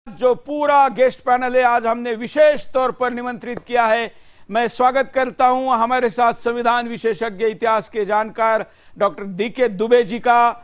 जो पूरा guest panel है आज हमने विशेष तौर पर निमंत्रित किया है। मैं स्वागत करता हूं हमारे साथ संविधान विशेषज्ञ इतिहास के जानकार डॉक्टर डीके दुबे जी का।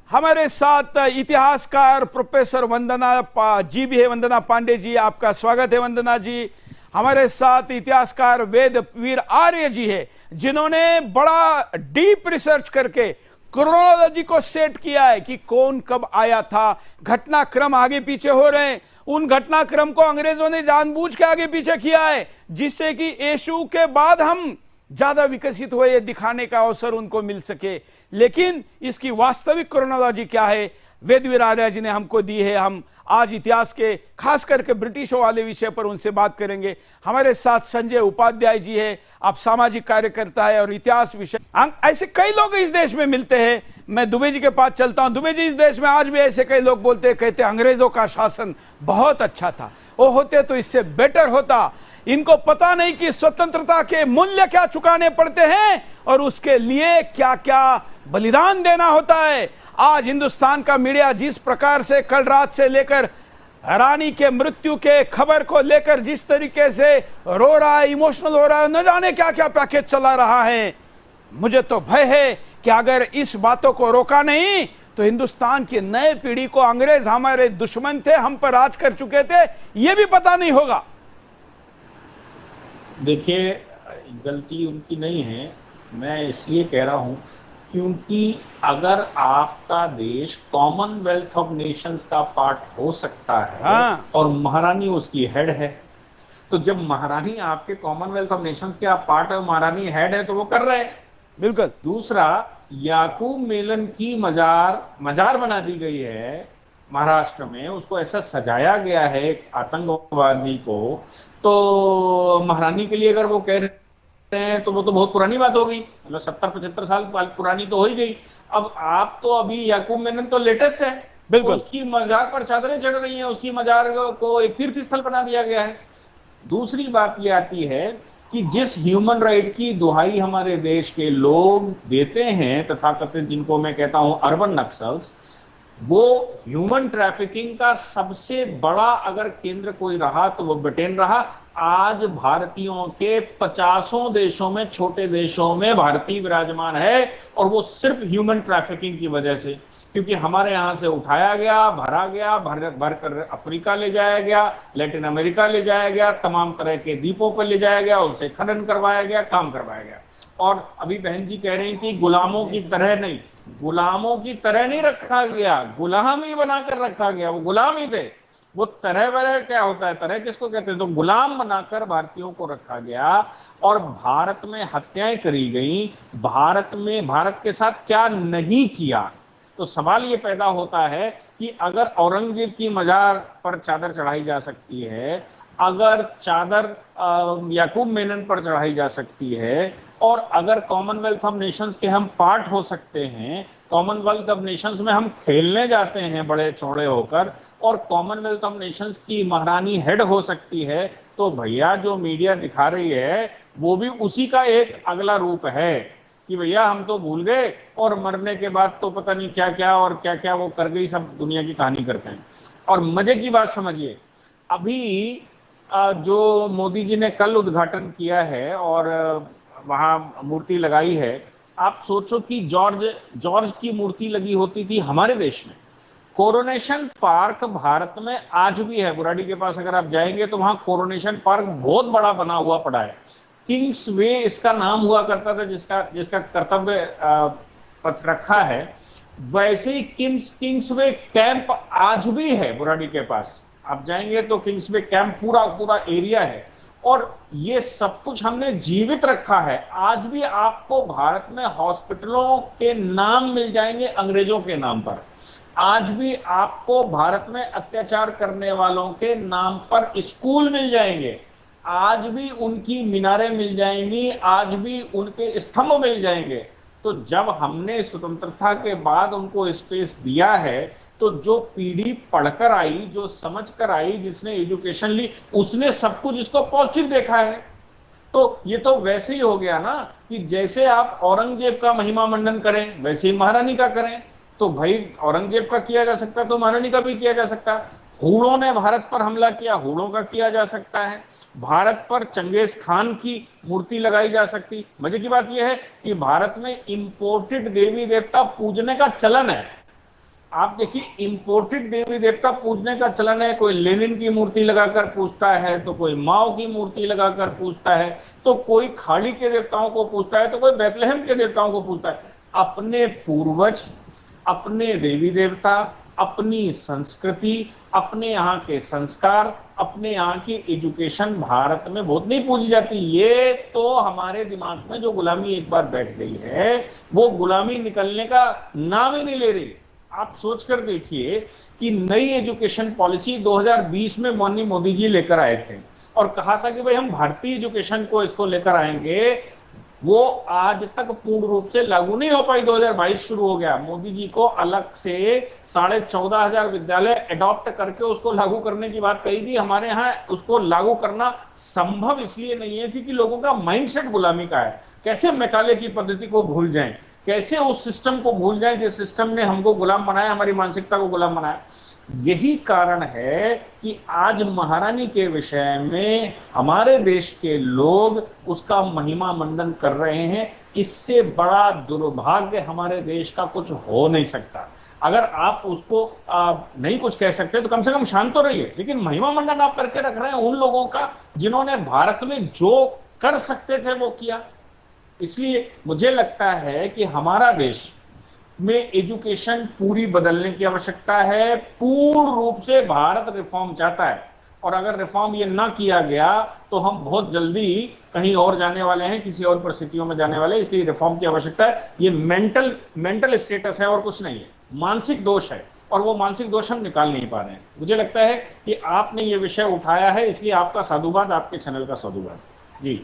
हमारे साथ इतिहासकार प्रोफेसर वंदना जी भी है। वंदना पांडे जी, आपका स्वागत है। वंदना जी, हमारे साथ इतिहासकार वेदवीर आर्य जी है, जिन्होंने बड़ा डीप रिसर्च करके क्रोनोलॉजी को सेट किया है कि कौन कब आया था, घटनाक्रम आगे पीछे हो रहे हैं। उन घटनाक्रम को अंग्रेजों ने जानबूझ के आगे पीछे किया है, जिससे कि यीशु के बाद हम ज्यादा विकसित हुए दिखाने का अवसर उनको मिल सके। लेकिन इसकी वास्तविक क्रोनोलॉजी क्या है, वेदवीर आर्य जी ने हमको दी है। हम आज इतिहास के खास करके ब्रिटिशों वाले विषय पर उनसे बात करेंगे। हमारे साथ संजय उपाध्याय जी है, आप सामाजिक कार्यकर्ता है और इतिहास विषय, ऐसे कई लोग इस देश में मिलते हैं। मैं दुबे जी के पास चलता हूं। दुबे जी, इस देश में आज भी ऐसे कई लोग बोलते हैं, कहते अंग्रेजों का शासन बहुत अच्छा था, वो होते तो इससे बेटर होता। इनको पता नहीं कि स्वतंत्रता के मूल्य क्या चुकाने पड़ते हैं और उसके लिए क्या क्या बलिदान देना होता है। आज हिंदुस्तान का मीडिया जिस प्रकार से कल रात से लेकर रानी के मृत्यु के खबर को लेकर जिस तरीके से रो रहा है, इमोशनल हो रहा है, न जाने क्या क्या पैकेज चला रहा है, मुझे तो भय है कि अगर इस बातों को रोका नहीं तो हिंदुस्तान की नई पीढ़ी को अंग्रेज हमारे दुश्मन थे, हम पर राज कर चुके थे, यह भी पता नहीं होगा। देखिए, गलती उनकी नहीं है। मैं इसलिए कह रहा हूं क्योंकि अगर आपका देश कॉमनवेल्थ ऑफ नेशंस का पार्ट हो सकता है और महारानी उसकी हेड है, तो जब महारानी आपके कॉमनवेल्थ ऑफ नेशंस के आप पार्ट है, महारानी हेड है, तो वो कर रहे हैं। बिल्कुल। दूसरा, याकूब मेनन की मजार बना दी गई है महाराष्ट्र में, उसको ऐसा सजाया गया है एक आतंकवादी को, तो महारानी के लिए अगर वो कह रहे हैं तो वो तो बहुत पुरानी बात हो गई, मतलब 70-75 साल पुरानी तो हो ही गई। अब आप तो अभी याकूब मेनन तो लेटेस्ट है, बिल्कुल। उसकी मजार पर चादरें चढ़ रही हैं, उसकी मजार को एक तीर्थ स्थल बना दिया गया है। दूसरी बात ये आती है कि जिस ह्यूमन राइट की दुहाई हमारे देश के लोग देते हैं, तथाकथित जिनको मैं कहता हूं अर्बन नक्सल्स, वो ह्यूमन ट्रैफिकिंग का सबसे बड़ा अगर केंद्र कोई रहा तो वो ब्रिटेन रहा। आज भारतीयों के 50 देशों में, छोटे देशों में भारतीय विराजमान है, और वो सिर्फ ह्यूमन ट्रैफिकिंग की वजह से, क्योंकि हमारे यहां से उठाया गया, भरा गया, भर कर अफ्रीका ले जाया गया, लैटिन अमेरिका ले जाया गया, तमाम तरह के द्वीपों पर ले जाया गया, उससे खनन करवाया गया, काम करवाया गया। और अभी बहन जी कह रही थी गुलामों की तरह नहीं, गुलामों की तरह नहीं रखा गया, गुलाम ही बनाकर रखा गया। वो गुलाम ही थे। वो तरह वरह क्या होता है, तरह किसको कहते हैं, तो गुलाम बनाकर भारतीयों को रखा गया और भारत में हत्याएं करी गई। भारत के साथ क्या नहीं किया। तो सवाल ये पैदा होता है कि अगर औरंगजेब की मजार पर चादर चढ़ाई जा सकती है, अगर चादर याकूब मेनन पर चढ़ाई जा सकती है, और अगर कॉमनवेल्थ ऑफ नेशंस के हम पार्ट हो सकते हैं, कॉमनवेल्थ ऑफ नेशंस में हम खेलने जाते हैं बड़े चौड़े होकर, और कॉमनवेल्थ ऑफ नेशंस की महारानी हेड हो सकती है, तो भैया जो मीडिया दिखा रही है वो भी उसी का एक अगला रूप है कि भैया हम तो भूल गए और मरने के बाद तो पता नहीं क्या क्या और क्या क्या वो कर गई, सब दुनिया की कहानी करते हैं। और मजे की बात समझिए, अभी जो मोदी जी ने कल उद्घाटन किया है और वहां मूर्ति लगाई है, आप सोचो कि जॉर्ज की मूर्ति लगी होती थी हमारे देश में। कोरोनेशन पार्क भारत में आज भी है, बुराड़ी के पास अगर आप जाएंगे तो वहां कोरोनेशन पार्क बहुत बड़ा बना हुआ पड़ा है। किंग्स वे इसका नाम हुआ करता था, जिसका कर्तव्य पथ रखा है। वैसे ही किंग्स वे कैंप आज भी है बुराड़ी के पास, आप जाएंगे तो किंग्स वे कैंप पूरा एरिया है, और ये सब कुछ हमने जीवित रखा है। आज भी आपको भारत में हॉस्पिटलों के नाम मिल जाएंगे अंग्रेजों के नाम पर, आज भी आपको भारत में अत्याचार करने वालों के नाम पर स्कूल मिल जाएंगे, आज भी उनकी मीनारें मिल जाएंगी, आज भी उनके स्तंभ मिल जाएंगे। तो जब हमने स्वतंत्रता के बाद उनको स्पेस दिया है, तो जो पीढ़ी पढ़कर आई, जो समझकर आई, जिसने एजुकेशन ली, उसने सब कुछ इसको पॉजिटिव देखा है। तो ये तो वैसे ही हो गया ना कि जैसे आप औरंगजेब का महिमा मंडन करें, वैसे ही महारानी का करें। तो भाई औरंगजेब का किया जा सकता तो महारानी का भी किया जा सकता। हूणों ने भारत पर हमला किया, हूणों का किया जा सकता है। भारत पर चंगेज खान की मूर्ति लगाई जा सकती। मजे की बात यह है कि भारत में इंपोर्टेड देवी देवता पूजने का चलन है। आप देखिए, इंपोर्टेड देवी देवता पूजने का चलन है। कोई लेनिन की मूर्ति लगाकर पूजता है, तो कोई माओ की मूर्ति लगाकर पूजता है, तो कोई खाड़ी के देवताओं को पूजता है, तो कोई बैतलहम के देवताओं को पूजता है। अपने पूर्वज, अपने देवी देवता, अपनी संस्कृति, अपने यहाँ के संस्कार, अपने यहाँ की एजुकेशन भारत में बहुत नहीं पूजी जाती। ये तो हमारे दिमाग में जो गुलामी एक बार बैठ गई है, वो गुलामी निकलने का नाम ही नहीं ले रही। आप सोच कर देखिए कि नई एजुकेशन पॉलिसी 2020 में माननीय मोदी जी लेकर आए थे और कहा था कि भाई हम भारतीय एजुकेशन को इसको लेकर आएंगे। वो आज तक पूर्ण रूप से लागू नहीं हो पाई। 2022 शुरू हो गया, मोदी जी को अलग से 14,500 विद्यालय अडॉप्ट करके उसको लागू करने की बात कही थी। हमारे यहाँ उसको लागू करना संभव इसलिए नहीं है क्योंकि लोगों का माइंडसेट गुलामी का है। कैसे मैकाले की पद्धति को भूल जाएं, कैसे उस सिस्टम को भूल जाएं जिस सिस्टम ने हमको गुलाम बनाया, हमारी मानसिकता को गुलाम बनाया। यही कारण है कि आज महारानी के विषय में हमारे देश के लोग उसका महिमा मंडन कर रहे हैं। इससे बड़ा दुर्भाग्य हमारे देश का कुछ हो नहीं सकता। अगर आप उसको नहीं कुछ कह सकते तो कम से कम शांत तो रहिए, लेकिन महिमा मंडन आप करके रख रहे हैं उन लोगों का जिन्होंने भारत में जो कर सकते थे वो किया। इसलिए मुझे लगता है कि हमारा देश में एजुकेशन पूरी बदलने की आवश्यकता है। पूर्ण रूप से भारत रिफॉर्म चाहता है और अगर रिफॉर्म ये ना किया गया तो हम बहुत जल्दी कहीं और जाने वाले हैं, किसी और परिस्थितियों में जाने वाले हैं। इसलिए रिफॉर्म की आवश्यकता है। ये मेंटल स्टेटस है और कुछ नहीं है, मानसिक दोष है और वो मानसिक दोष हम निकाल नहीं पा रहे हैं। मुझे लगता है कि आपने ये विषय उठाया है, इसलिए आपका साधुवाद, आपके चैनल का साधुवाद। जी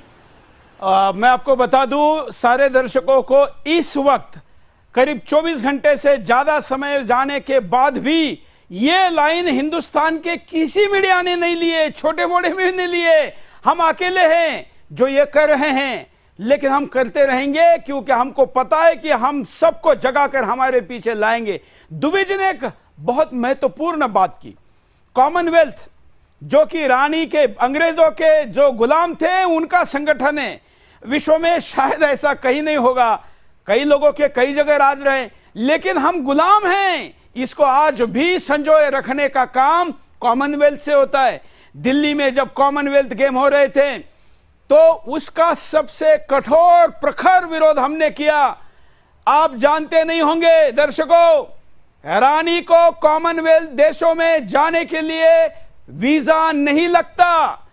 मैं आपको बता दूं सारे दर्शकों को, इस वक्त करीब 24 घंटे से ज्यादा समय जाने के बाद भी ये लाइन हिंदुस्तान के किसी मीडिया ने नहीं लिए, छोटे बड़े भी नहीं लिए। हम अकेले हैं जो ये कर रहे हैं, लेकिन हम करते रहेंगे क्योंकि हमको पता है कि हम सबको जगाकर हमारे पीछे लाएंगे। दुबे जी ने एक बहुत महत्वपूर्ण बात की, कॉमनवेल्थ जो कि रानी के, अंग्रेजों के जो गुलाम थे उनका संगठन है। विश्व में शायद ऐसा कहीं नहीं होगा, कई लोगों के कई जगह राज रहे, लेकिन हम गुलाम हैं। इसको आज भी संजोए रखने का काम कॉमनवेल्थ से होता है। दिल्ली में जब कॉमनवेल्थ गेम हो रहे थे तो उसका सबसे कठोर प्रखर विरोध हमने किया। आप जानते नहीं होंगे दर्शकों, रानी को कॉमनवेल्थ देशों में जाने के लिए वीजा नहीं लगता।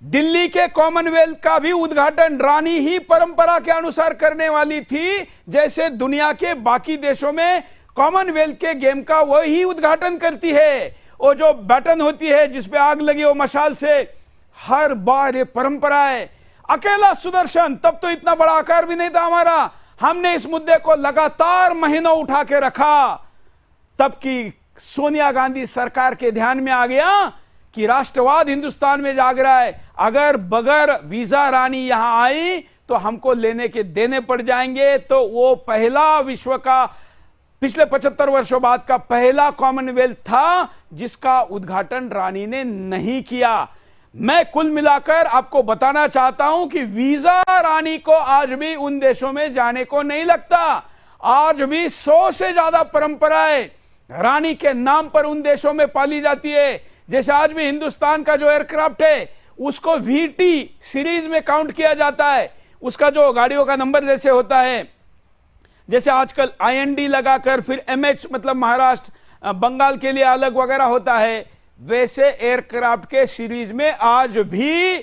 दिल्ली के कॉमनवेल्थ का भी उद्घाटन रानी ही परंपरा के अनुसार करने वाली थी, जैसे दुनिया के बाकी देशों में कॉमनवेल्थ के गेम का वही उद्घाटन करती है। वो जो बैटन होती है जिसपे आग लगी हो मशाल से, हर बार ये परंपरा है। अकेला सुदर्शन, तब तो इतना बड़ा आकार भी नहीं था हमारा, हमने इस मुद्दे को लगातार महीनों उठा के रखा। तब की सोनिया गांधी सरकार के ध्यान में आ गया कि राष्ट्रवाद हिंदुस्तान में जाग रहा है। अगर बगैर वीजा रानी यहां आई तो हमको लेने के देने पड़ जाएंगे। तो वो पहला विश्व का पिछले 75 वर्षों बाद का पहला कॉमनवेल्थ था जिसका उद्घाटन रानी ने नहीं किया। मैं कुल मिलाकर आपको बताना चाहता हूं कि वीजा रानी को आज भी उन देशों में जाने को नहीं लगता। आज भी 100 से ज्यादा परंपराएं रानी के नाम पर उन देशों में पाली जाती है। जैसे आज भी हिंदुस्तान का जो एयरक्राफ्ट है उसको VT सीरीज में काउंट किया जाता है। उसका जो गाड़ियों का नंबर जैसे होता है, जैसे आजकल IND लगाकर फिर MH मतलब महाराष्ट्र बंगाल के लिए अलग वगैरह होता है, वैसे एयरक्राफ्ट के सीरीज में आज भी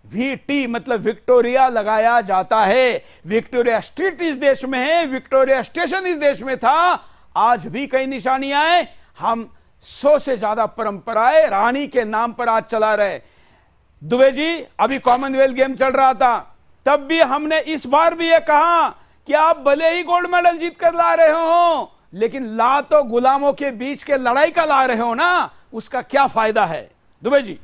VT मतलब विक्टोरिया लगाया जाता है। विक्टोरिया स्ट्रीट इस देश में है, विक्टोरिया स्टेशन इस देश में था। आज भी कई निशानियां हैं। हम 100 से ज्यादा परंपराएं रानी के नाम पर आज चला रहे। दुबे जी, अभी कॉमनवेल्थ गेम चल रहा था, तब भी हमने इस बार भी ये कहा कि आप भले ही गोल्ड मेडल जीत कर ला रहे हो, लेकिन ला तो गुलामों के बीच के लड़ाई का ला रहे हो ना, उसका क्या फायदा है? दुबे जी,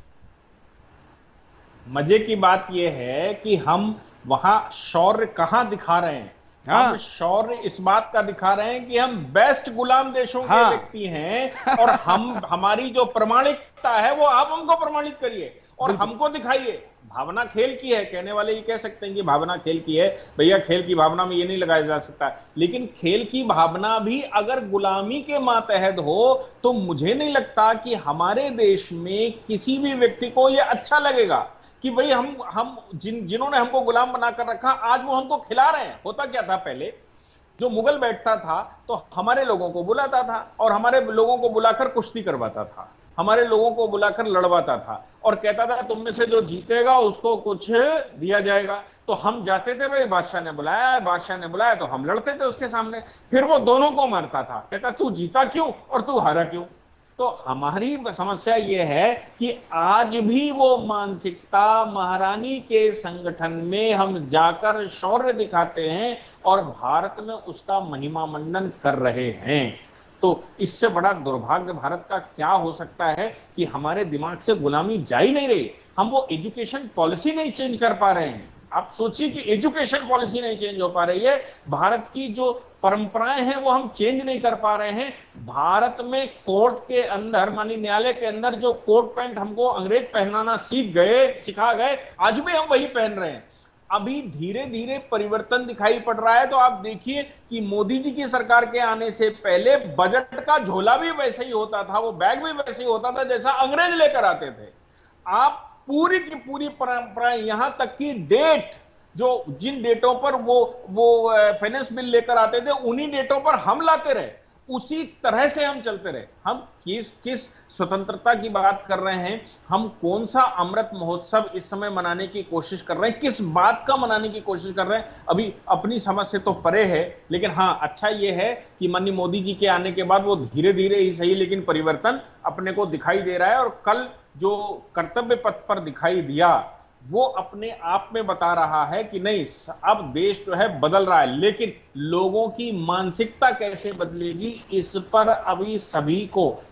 मजे की बात यह है कि हम वहां शौर्य कहां दिखा रहे हैं। हाँ। हम शौर्य इस बात का दिखा रहे हैं कि हम बेस्ट गुलाम देशों के हाँ। व्यक्ति हैं, और हमारी जो प्रमाणिकता है वो आप हमको प्रमाणित करिए और बिल्कुल। हमको दिखाइए। भावना खेल की है, कहने वाले ये कह सकते हैं कि भावना खेल की है, भैया खेल की भावना में ये नहीं लगाया जा सकता, लेकिन खेल की भावना भी अगर गुलामी के मातहत हो तो मुझे नहीं लगता कि हमारे देश में किसी भी व्यक्ति को यह अच्छा लगेगा कि भाई हम जिन्होंने हमको गुलाम बनाकर रखा आज वो हमको खिला रहे हैं। होता क्या था पहले, जो मुगल बैठता था तो हमारे लोगों को बुलाता था और हमारे लोगों को बुलाकर कुश्ती करवाता था, हमारे लोगों को बुलाकर लड़वाता था और कहता था तुम में से जो जीतेगा उसको कुछ दिया जाएगा। तो हम जाते थे, भाई बादशाह ने बुलाया, बादशाह ने बुलाया, तो हम लड़ते थे उसके सामने, फिर वो दोनों को मारता था, कहता तू जीता क्यों और तू हारा क्यों। तो हमारी समस्या यह है कि आज भी वो मानसिकता महारानी के संगठन में हम जाकर शौर्य दिखाते हैं और भारत में उसका महिमा मंडन कर रहे हैं। तो इससे बड़ा दुर्भाग्य भारत का क्या हो सकता है कि हमारे दिमाग से गुलामी जा ही नहीं रही, हम वो एजुकेशन पॉलिसी नहीं चेंज कर पा रहे हैं। आप सोचिए कि एजुकेशन पॉलिसी नहीं चेंज हो पा रही है, भारत की जो परंपराएं हैं वो हम चेंज नहीं कर पा रहे हैं। भारत में कोर्ट के अंदर, मानी न्यायालय के अंदर जो कोट पैंट हमको अंग्रेज पहनाना सिखा गए, आज भी हम वही पहन रहे हैं। अभी धीरे धीरे परिवर्तन दिखाई पड़ रहा है। तो आप देखिए कि मोदी जी की सरकार के आने से पहले बजट का झोला भी वैसे ही होता था, वो बैग भी वैसे ही होता था जैसा अंग्रेज लेकर आते थे। आप पूरी की पूरी परंपराएं, यहां तक कि डेट, जो जिन डेटों पर वो फाइनेंस बिल लेकर आते थे उन्हीं डेटों पर हम लाते रहे, उसी तरह से हम चलते रहे। हम किस स्वतंत्रता की बात कर रहे हैं, हम कौन सा अमृत महोत्सव इस समय मनाने की कोशिश कर रहे हैं, किस बात का मनाने की कोशिश कर रहे हैं, अभी अपनी समझ से तो परे है। लेकिन हाँ, अच्छा यह है कि माननीय मोदी जी के आने के बाद वो धीरे धीरे ही सही लेकिन परिवर्तन अपने को दिखाई दे रहा है। और कल जो कर्तव्य पथ पर दिखाई दिया वो अपने आप में बता रहा है कि नहीं, अब देश जो है बदल रहा है, लेकिन लोगों की मानसिकता कैसे बदलेगी इस पर अभी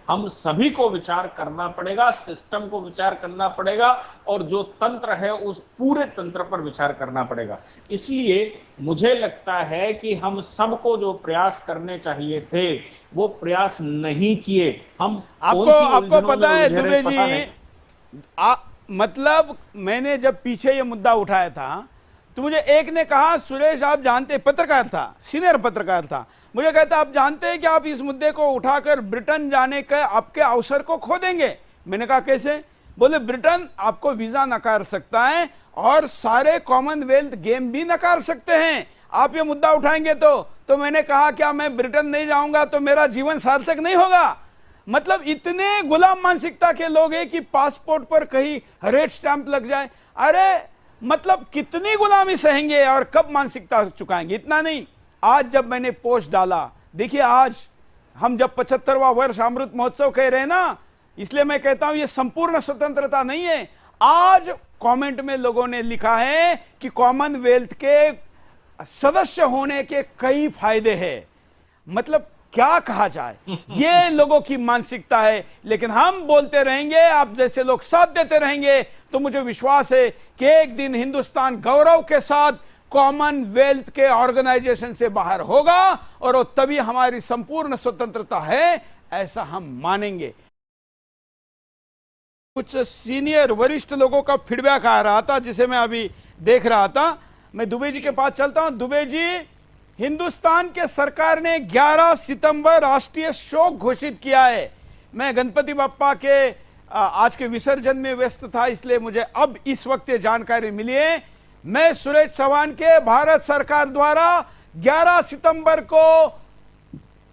हम सभी को विचार करना पड़ेगा, सिस्टम को विचार करना पड़ेगा और जो तंत्र है उस पूरे तंत्र पर विचार करना पड़ेगा। इसलिए मुझे लगता है कि हम सबको जो प्रयास करने चाहिए थे वो प्रयास नहीं किए। हम आपको पता है दुबे जी, मतलब मैंने जब पीछे ये मुद्दा उठाया था तो मुझे एक ने कहा, सुरेश आप जानते, पत्रकार था, सीनियर पत्रकार था, मुझे कहता आप जानते हैं कि आप इस मुद्दे को उठाकर ब्रिटेन जाने के आपके अवसर को खो देंगे। मैंने कहा कैसे? बोले ब्रिटेन आपको वीजा नकार सकता है और सारे कॉमनवेल्थ गेम भी नकार सकते हैं, आप ये मुद्दा उठाएंगे तो मैंने कहा क्या मैं ब्रिटेन नहीं जाऊंगा तो मेरा जीवन सार्थक नहीं होगा? मतलब इतने गुलाम मानसिकता के लोग हैं कि पासपोर्ट पर कहीं रेड स्टैंप लग जाए। अरे मतलब कितनी गुलामी सहेंगे और कब मानसिकता चुकाएंगे? इतना नहीं, आज जब मैंने पोस्ट डाला, देखिए आज हम जब 75वां वर्ष अमृत महोत्सव कह रहे हैं ना, इसलिए मैं कहता हूं ये संपूर्ण स्वतंत्रता नहीं है। आज कमेंट में लोगों ने लिखा है कि कॉमनवेल्थ के सदस्य होने के कई फायदे हैं। मतलब क्या कहा जाए, ये लोगों की मानसिकता है। लेकिन हम बोलते रहेंगे, आप जैसे लोग साथ देते रहेंगे, तो मुझे विश्वास है कि एक दिन हिंदुस्तान गौरव के साथ कॉमनवेल्थ के ऑर्गेनाइजेशन से बाहर होगा और वो तभी हमारी संपूर्ण स्वतंत्रता है, ऐसा हम मानेंगे। कुछ सीनियर वरिष्ठ लोगों का फीडबैक आ रहा था जिसे मैं अभी देख रहा था। मैं दुबे जी के पास चलता हूं। दुबे जी, हिंदुस्तान के सरकार ने 11 सितंबर राष्ट्रीय शोक घोषित किया है। मैं गणपति बप्पा के आज के विसर्जन में व्यस्त था, इसलिए मुझे अब इस वक्त ये जानकारी मिली है। मैं सुरेश चौहान के भारत सरकार द्वारा 11 सितंबर को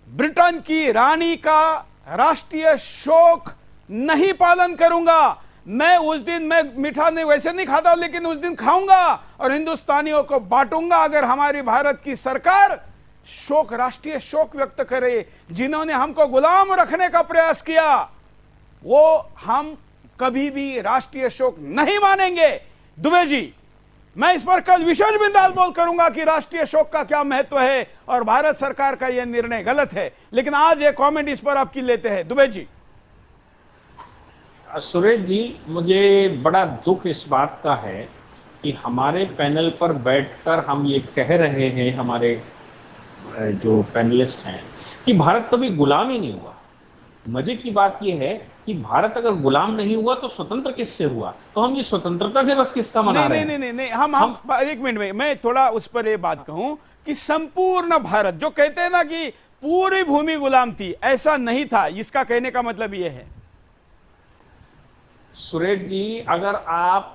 ब्रिटेन की रानी का राष्ट्रीय शोक नहीं पालन करूंगा। मैं उस दिन, मैं मीठा नहीं वैसे नहीं खाता, लेकिन उस दिन खाऊंगा और हिंदुस्तानियों को बांटूंगा अगर हमारी भारत की सरकार शोक, राष्ट्रीय शोक व्यक्त करे। जिन्होंने हमको गुलाम रखने का प्रयास किया वो हम कभी भी राष्ट्रीय शोक नहीं मानेंगे। दुबे जी, मैं इस पर कल विशेष बिंदास बोल करूंगा कि राष्ट्रीय शोक का क्या महत्व है और भारत सरकार का यह निर्णय गलत है, लेकिन आज ये कमेंट इस पर आपकी लेते हैं। दुबे जी। सुरेश जी, मुझे बड़ा दुख इस बात का है कि हमारे पैनल पर बैठकर हम ये कह रहे हैं, हमारे जो पैनलिस्ट हैं, कि भारत कभी गुलाम ही नहीं हुआ। मजे की बात यह है कि भारत अगर गुलाम नहीं हुआ तो स्वतंत्र किससे हुआ? तो हम ये स्वतंत्रता दिवस किसका मना रहे हैं? नहीं, हम एक मिनट में मैं थोड़ा उस पर ये बात कहूं कि संपूर्ण भारत, जो कहते हैं ना कि पूरी भूमि गुलाम थी, ऐसा नहीं था। इसका कहने का मतलब यह है। सुरेश जी, अगर आप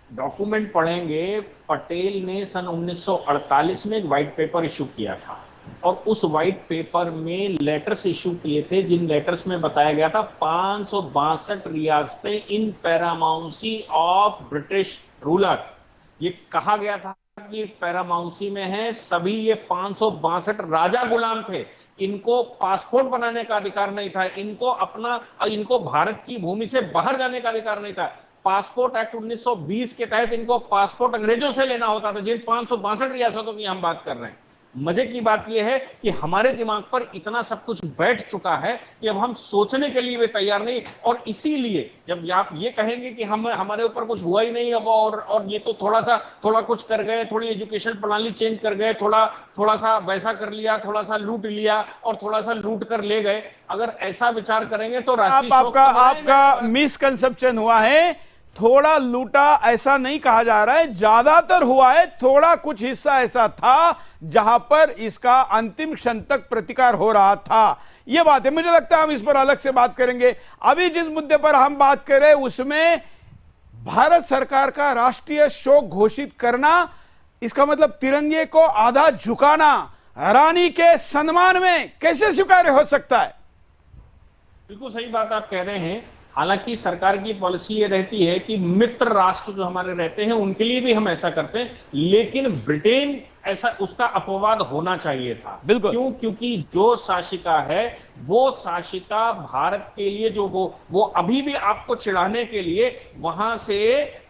डॉक्यूमेंट पढ़ेंगे, पटेल ने सन 1948 में एक व्हाइट पेपर इशू किया था और उस व्हाइट पेपर में लेटर्स इशू किए थे, जिन लेटर्स में बताया गया था 562 रियासतें इन पैरामाउंसी ऑफ ब्रिटिश रूलर। ये कहा गया था कि पैरामाउंसी में है सभी, ये 562 राजा गुलाम थे, इनको पासपोर्ट बनाने का अधिकार नहीं था, इनको भारत की भूमि से बाहर जाने का अधिकार नहीं था। पासपोर्ट एक्ट 1920 के तहत इनको पासपोर्ट अंग्रेजों से लेना होता था, जिन 562 रियासतों की हम बात कर रहे हैं। मजे की बात यह है कि हमारे दिमाग पर इतना सब कुछ बैठ चुका है कि अब हम सोचने के लिए भी तैयार नहीं। और इसीलिए जब आप ये कहेंगे कि हमारे ऊपर कुछ हुआ ही नहीं अब, और ये तो थोड़ा कुछ कर गए, थोड़ी एजुकेशन प्रणाली चेंज कर गए, थोड़ा सा वैसा कर लिया, थोड़ा सा लूट लिया और थोड़ा सा लूट कर ले गए, अगर ऐसा विचार करेंगे तो आपका मिसकंसेप्शन हुआ है। थोड़ा लूटा ऐसा नहीं कहा जा रहा है, ज्यादातर हुआ है। थोड़ा कुछ हिस्सा ऐसा था जहां पर इसका अंतिम क्षण तक प्रतिकार हो रहा था। यह बात है, मुझे लगता है हम इस पर अलग से बात करेंगे। अभी जिस मुद्दे पर हम बात करें उसमें भारत सरकार का राष्ट्रीय शोक घोषित करना, इसका मतलब तिरंगे को आधा झुकाना रानी के सम्मान में कैसे स्वीकार्य हो सकता है? बिल्कुल सही बात आप कह रहे हैं। हालांकि सरकार की पॉलिसी ये रहती है कि मित्र राष्ट्र जो हमारे रहते हैं उनके लिए भी हम ऐसा करते हैं, लेकिन ब्रिटेन ऐसा, उसका अपवाद होना चाहिए था। बिल्कुल। क्यों? क्योंकि जो शासिका है वो शासिका भारत के लिए जो वो अभी भी आपको चिढ़ाने के लिए वहां से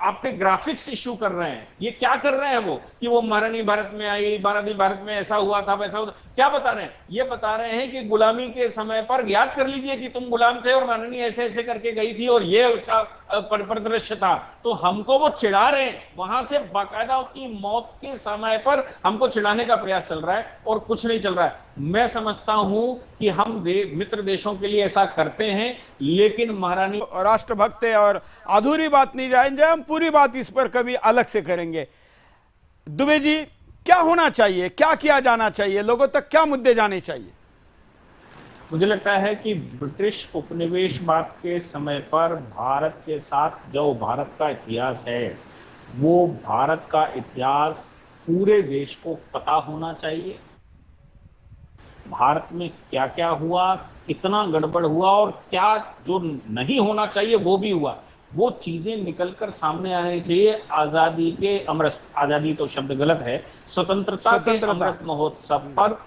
आपके ग्राफिक्स इश्यू कर रहे हैं। ये क्या कर रहे हैं वो कि वो महारानी भारत में आई, महारानी भारत में ऐसा हुआ था वैसा हुआ था। क्या बता रहे हैं? ये बता रहे हैं कि गुलामी के समय पर याद कर लीजिए कि तुम गुलाम थे और महारानी ऐसे ऐसे करके गई थी और ये उसका परिदृश्य था। तो हमको वो चिढ़ा रहे हैं, वहां से बाकायदा उसकी मौत के समय पर हमको चिढ़ाने का प्रयास चल रहा है और कुछ नहीं चल रहा है। मैं समझता हूं कि हम मित्र देशों के लिए ऐसा करते हैं, लेकिन महारानी राष्ट्रभक्त है और अधूरी बात नहीं जाएंगे, हम पूरी बात इस पर कभी अलग से करेंगे। दुबे जी, क्या होना चाहिए, क्या किया जाना चाहिए, लोगों तक क्या मुद्दे जाने चाहिए? मुझे लगता है कि ब्रिटिश उपनिवेशवाद के समय पर भारत के साथ जो भारत का इतिहास है, वो भारत का इतिहास पूरे देश को पता होना चाहिए। भारत में क्या क्या हुआ, कितना गड़बड़ हुआ और क्या जो नहीं होना चाहिए वो भी हुआ, वो चीजें निकलकर सामने आनी चाहिए। आजादी के अमृत, आजादी तो शब्द गलत है, स्वतंत्रता के अमृत महोत्सव पर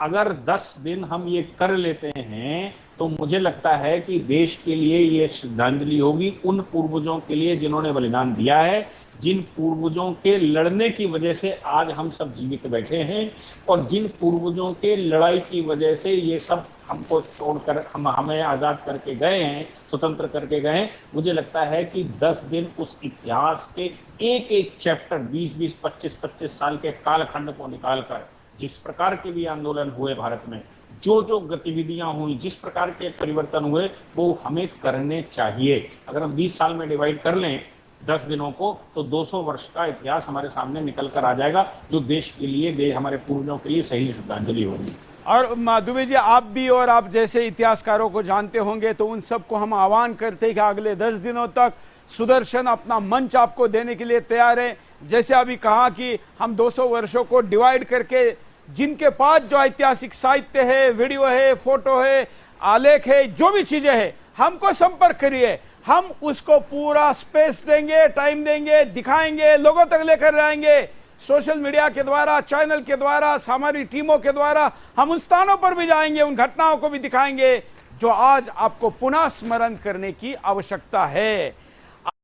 अगर 10 दिन हम ये कर लेते हैं तो मुझे लगता है कि देश के लिए ये श्रद्धांजलि होगी उन पूर्वजों के लिए जिन्होंने बलिदान दिया है, जिन पूर्वजों के लड़ने की वजह से आज हम सब जीवित बैठे हैं और जिन पूर्वजों के लड़ाई की वजह से ये सब हमको छोड़कर हमें आजाद करके गए हैं, स्वतंत्र करके गए हैं। मुझे लगता है कि 10 दिन उस इतिहास के एक एक चैप्टर 20-20, 25-25 साल के कालखंड को निकालकर जिस प्रकार के भी आंदोलन हुए भारत में, जो गतिविधियां हुई, जिस प्रकार के परिवर्तन हुए, वो हमें करने चाहिए। अगर हम 20 साल में डिवाइड कर लें 10 दिनों को तो 200 वर्ष का इतिहास हमारे सामने निकल कर आ जाएगा, जो देश के लिए, हमारे पूर्वजों के लिए सही श्रद्धांजलि होगी। और दुबे जी, आप भी और आप जैसे इतिहासकारों को जानते होंगे, तो उन सबको हम आह्वान करते हैं कि अगले 10 दिनों तक सुदर्शन अपना मंच आपको देने के लिए तैयार है। जैसे अभी कहा कि हम 200 वर्षों को डिवाइड करके जिनके पास जो ऐतिहासिक साहित्य है, वीडियो है, फोटो है, आलेख है, जो भी चीजें हैं, हमको संपर्क करिए, हम उसको पूरा स्पेस देंगे, टाइम देंगे, दिखाएंगे, लोगों तक लेकर जाएंगे। सोशल मीडिया के द्वारा, चैनल के द्वारा, हमारी टीमों के द्वारा हम उन स्थानों पर भी जाएंगे, उन घटनाओं को भी दिखाएंगे जो आज आपको पुनः स्मरण करने की आवश्यकता है।